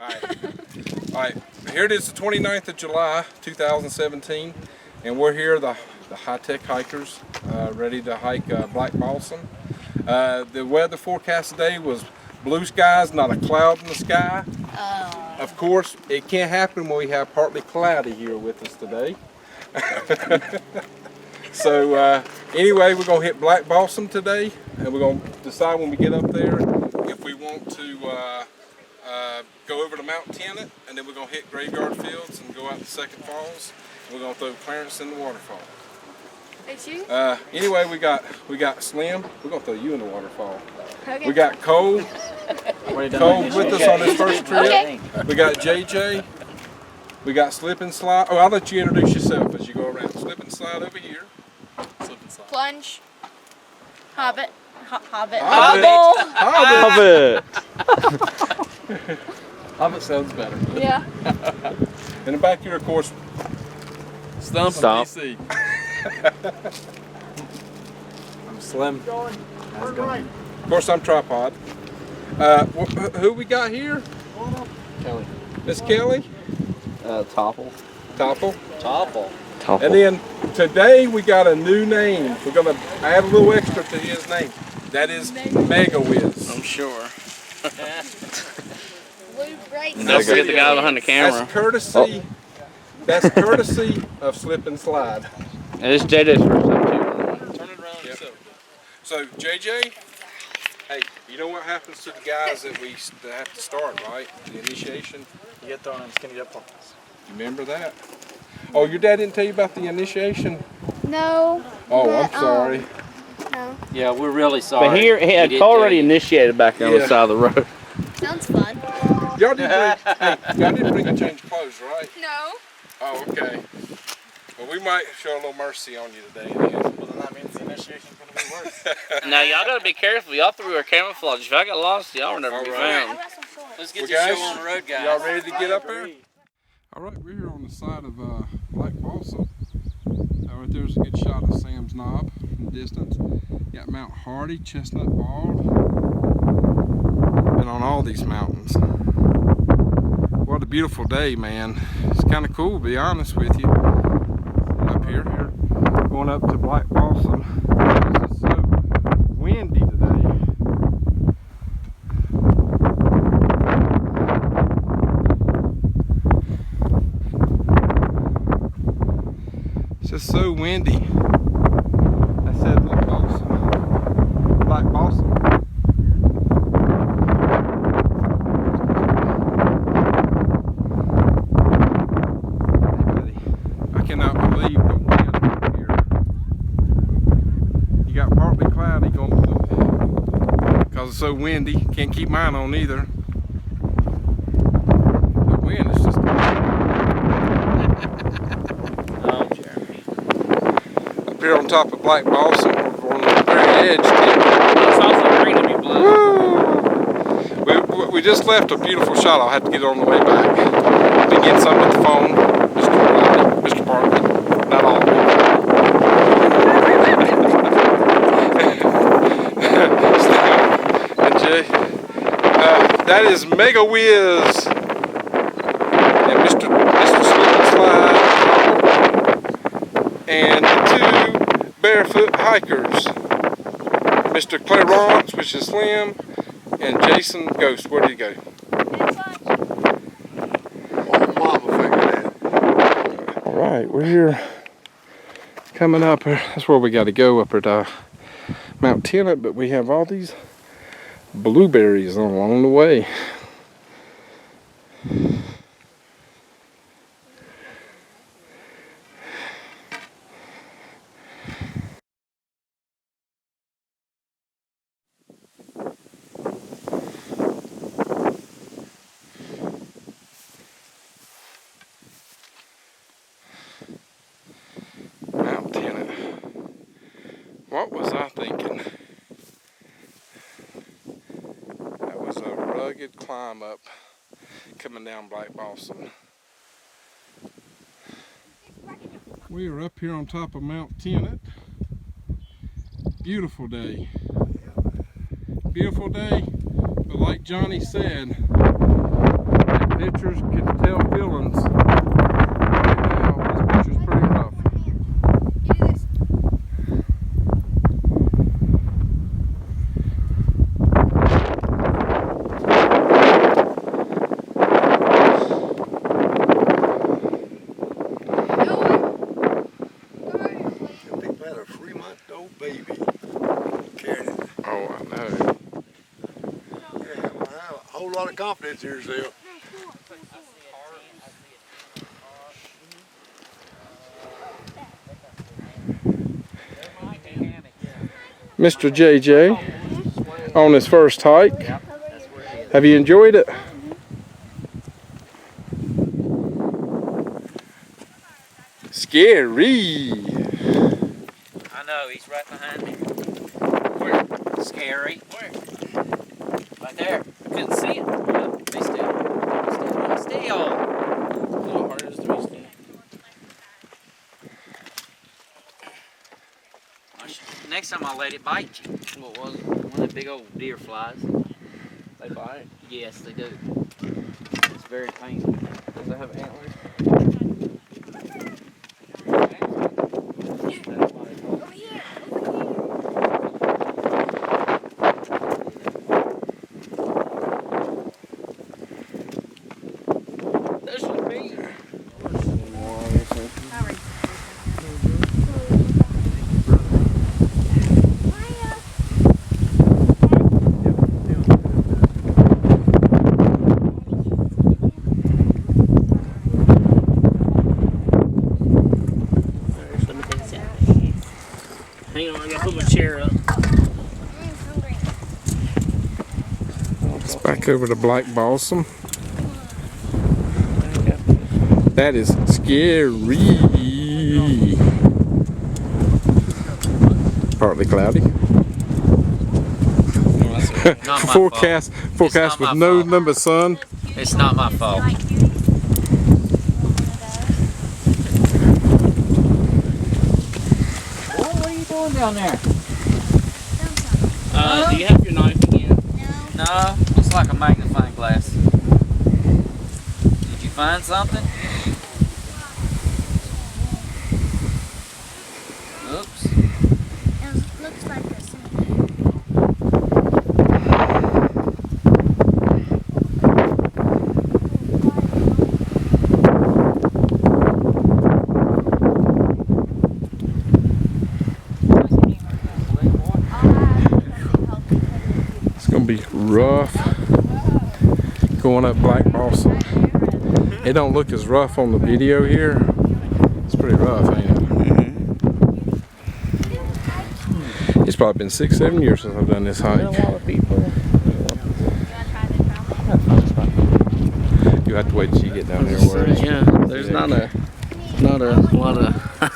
All right. Here it is, the 29th of July, 2017, and we're here, the high-tech hikers, ready to hike Black Balsam. The weather forecast today was blue skies, not a cloud in the sky. Of course, it can't happen when we have partly cloudy here with us today. So anyway, we're going to hit Black Balsam today, and we're going to decide when we get up there if we want to go over to Mount Tennent, and then we're going to hit Graveyard Fields and go out to Second Falls, and we're going to throw Clarence in the waterfall. Anyway, we got Slim. We're going to throw you in the waterfall. Okay. We got Cole with us on this first trip. Okay. We got JJ. We got Slip and Slide. Oh, I'll let you introduce yourself as you go around. Slip and Slide over here. Slip and Slide. Plunge. Hobbit. Hobbit. Hobble. Hobbit sounds better. Yeah. In the back here, of course, Stump. DC. I'm Slim. How's it going? Of course, I'm Tripod. Who we got here? Kelly. Miss Kelly. Topple. Topple. Topple. And then today we got a new name. We're gonna add a little extra to his name. That is Mega Whizz. I'm sure. Don't forget the guy behind the camera. That's courtesy. That's courtesy of Slip and Slide. And this JJ's first time too. Turn it around. Yep. So JJ, hey, you know what happens to the guys that we have to start, right? The initiation. You get thrown in skinny dip pockets. You remember that? Oh, your dad didn't tell you about the initiation? No. Oh, I'm sorry. No. Yeah, we're really sorry. But he had already initiated back there on the side of the road. Sounds fun. Y'all didn't bring a change of clothes, right? No. Oh, okay. Well, we might show a little mercy on you today. Well, then that means the initiation's going to be worse. Now, y'all got to be careful. Y'all three are camouflaged. If I got lost, y'all were never be found. Let's get Well, the show on the road, guys. Y'all ready to get up there? All right, we're here on the side of Black Balsam. Right there's a good shot of Sam's Knob from the distance. Got Mount Hardy, Chestnut Bald. Been on all these mountains. What a beautiful day, man. It's kind of cool, to be honest with you. Up here, going up to Black Balsam. It's so windy today. It's just so windy. I said Black Balsam. Black Balsam. I cannot believe the wind up here. You got partly cloudy going because it's so windy. Can't keep mine on either. The wind is just up here on top of Black Balsam, we're on the very edge. It's also green to be blue. We just left a beautiful shot. I'll have to get it on the way back. Been getting some with the phone, Mr. Bartlett, not all of it. And Jay, that is Mega Whizz and Mr. Slip and Slide and the two barefoot hikers, Mr. Clarence, which is Slim, and Jason Ghost. Where did he go? All right, we're here coming up. That's where we got to go, up at Mount Tennent, but we have all these blueberries along the way. Mount Tennent. What was I thinking? That was a rugged climb up coming down Black Balsam. We are up here on top of Mount Tennent. Beautiful day. Beautiful day, but like Johnny said, that pictures, get to tell feelings. Right now, this picture's pretty rough. A 3-month-old baby carrying it. Oh, I know. Yeah, well, I have a whole lot of confidence in yourself. Mr. JJ, on his first hike. Have you enjoyed it? Scary. I know, he's right behind me. Where? Scary. Where? Right there. Couldn't see it. Yep. Stay still. Stay still. A little harder to be still. Next time I'll let it bite you. What was it? One of the big old deer flies. They bite? Yes, they do. It's very painful. Does it have antlers? Hang on, I gotta put my chair up. It's back over to Black Balsam. That is scary. Partly cloudy. Not my Forecast not with my no fault. number sun. It's not my fault. What are you doing down there? Do you have your knife again? No, it's like a magnifying glass. Did you find something? Oops. It looks like a scenic. It's gonna be rough going up Black Balsam. It don't look as rough on the video here. It's pretty rough, ain't it? It's probably been 6-7 years since I've done this hike. A lot of people. You have to wait till you get down there where it's Yeah, there's not a lot of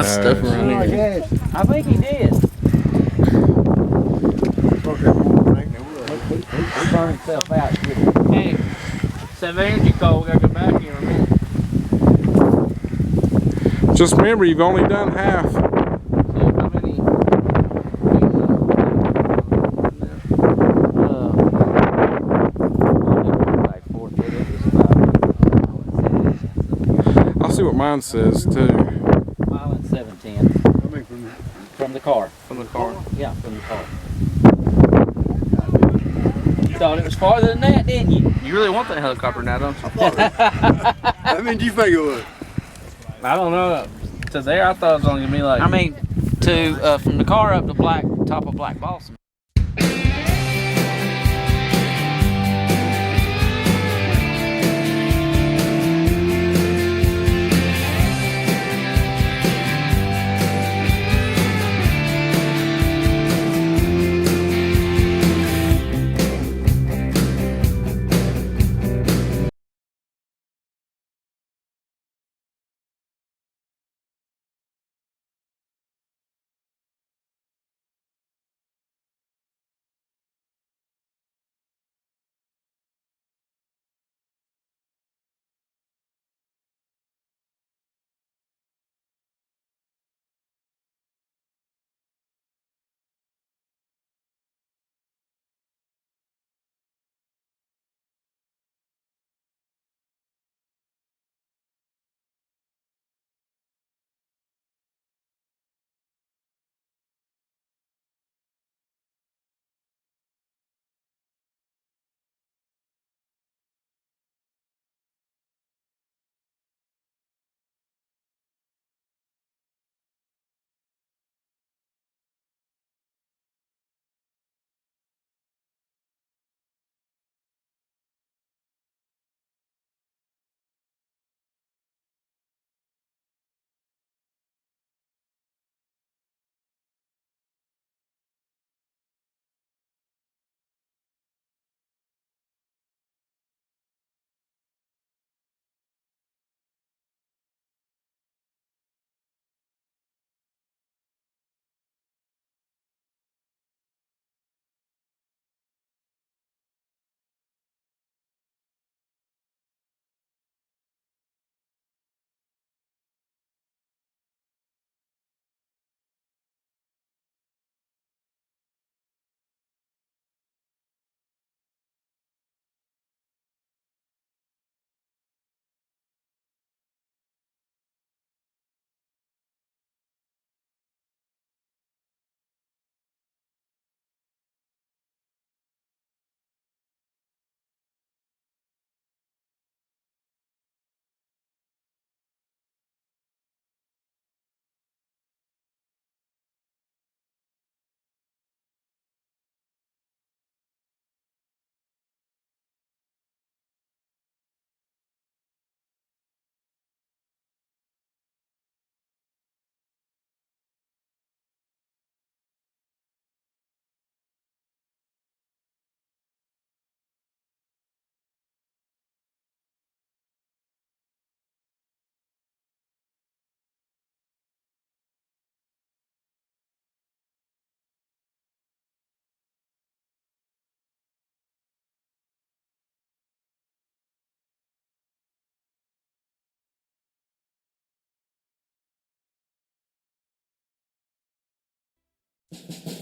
stuff around here. I think he did. He burned himself out. Hey, it's that energy coal. We gotta go back here in a minute. Just remember, you've only done half. So how many? Like 4 I'll see what mine says too. mile and 7/10 I mean, from the car. From the car. Yeah, from the car. You thought it was farther than that, didn't you? You really want that helicopter now, don't you? I mean, you think it was? I don't know. To there, I thought it was only gonna be like. I mean, from the car up to top of Black Balsam. Bye.